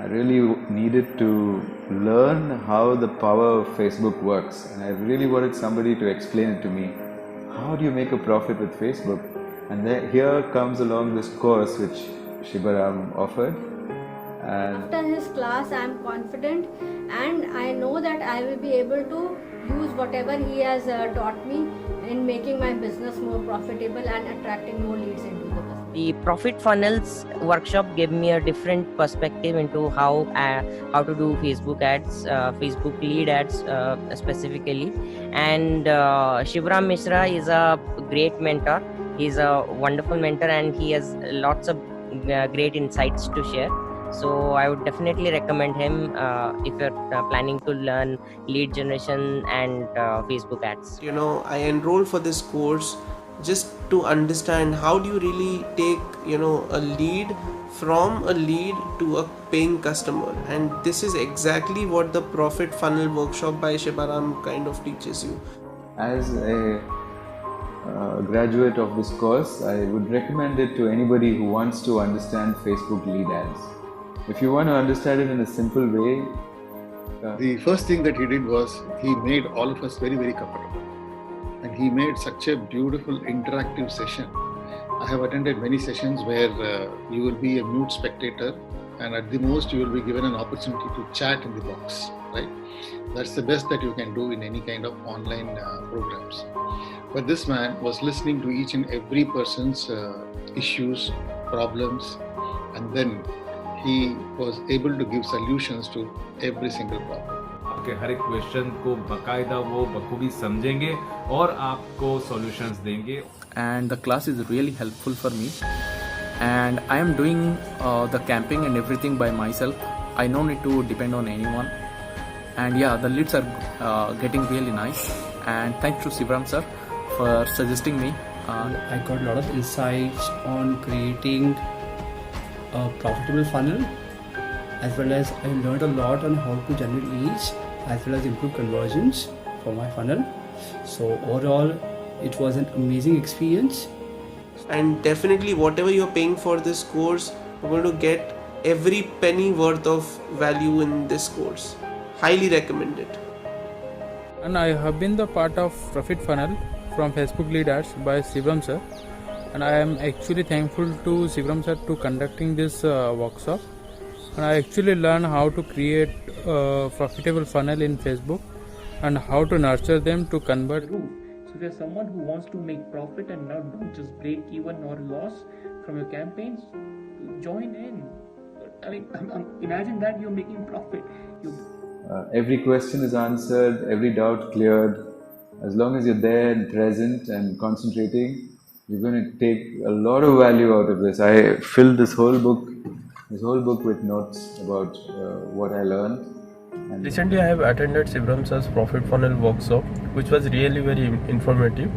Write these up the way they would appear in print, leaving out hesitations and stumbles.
I really needed to learn how the power of Facebook works, and I really wanted somebody to explain it to me. How do you make a profit with Facebook? And then here comes along this course which Shibaram offered. And after his class, I am confident and I know that I will be able to use whatever he has taught me in making my business more profitable and attracting more leads into the business. The Profit Funnels workshop gave me a different perspective into how to do Facebook ads, Facebook lead ads specifically. And Shivram Mishra is a great mentor. He's a wonderful mentor and he has lots of great insights to share. So I would definitely recommend him if you're planning to learn lead generation and Facebook ads. I enrolled for this course just to understand how do you really take a lead from a lead to a paying customer, and this is exactly what the Profit Funnel workshop by Shibaram kind of teaches you. as a graduate of this course, I would recommend it to anybody who wants to understand Facebook lead ads. If you want to understand it in a simple way, the first thing that he did was he made all of us very, very comfortable. And he made such a beautiful interactive session. I have attended many sessions where you will be a mute spectator, and at the most you will be given an opportunity to chat in the box, right? That's the best that you can do in any kind of online programs. But this man was listening to each and every person's issues, problems, and then he was able to give solutions to every single problem. आपके हर एक question को बकायदा वो बखूबी समझेंगे और आपको solutions देंगे. And the class is really helpful for me, and I am doing the camping and everything by myself. I no need to depend on anyone, and yeah, the leads are getting really nice, and thanks to Shivaram sir for suggesting me. I got a lot of insights on creating a profitable funnel, as well as I learned a lot on how to generate leads as well as improve conversions for my funnel. So overall, it was an amazing experience. And definitely whatever you're paying for this course, you're going to get every penny worth of value in this course. Highly recommend it. And I have been the part of Profit Funnel from Facebook Lead Ads by Shivaram sir, and I am actually thankful to Shivaram sir to conducting this workshop. And I actually learned how to create a profitable funnel in Facebook and how to nurture them to convert. So if you're someone who wants to make profit and not just break even or loss from your campaigns, join in. I mean, imagine that you're making profit. every question is answered, every doubt cleared. As long as you're there and present and concentrating, you're going to take a lot of value out of this. I filled this whole book with notes about what I learned. And recently, I have attended Shivaram sir's Profit Funnel workshop, which was really very informative.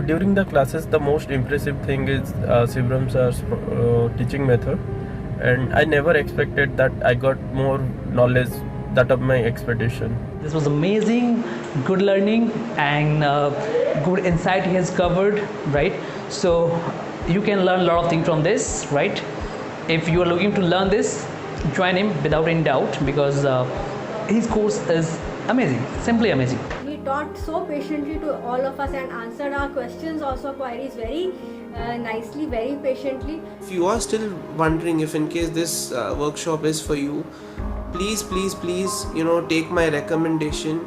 During the classes, the most impressive thing is Shivaram sir's teaching method, and I never expected that I got more knowledge that of my expectation. This was amazing, good learning, and good insight he has covered, right? So you can learn a lot of things from this, right? If you are looking to learn this, join him without any doubt, because his course is amazing, simply amazing. He taught so patiently to all of us and answered our questions, also queries very nicely, very patiently. If you are still wondering if in case this workshop is for you, please take my recommendation.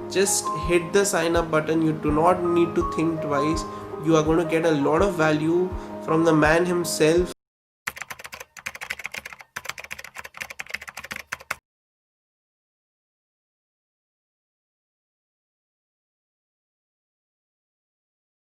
Just hit the sign up button. You do not need to think twice. You are going to get a lot of value from the man himself.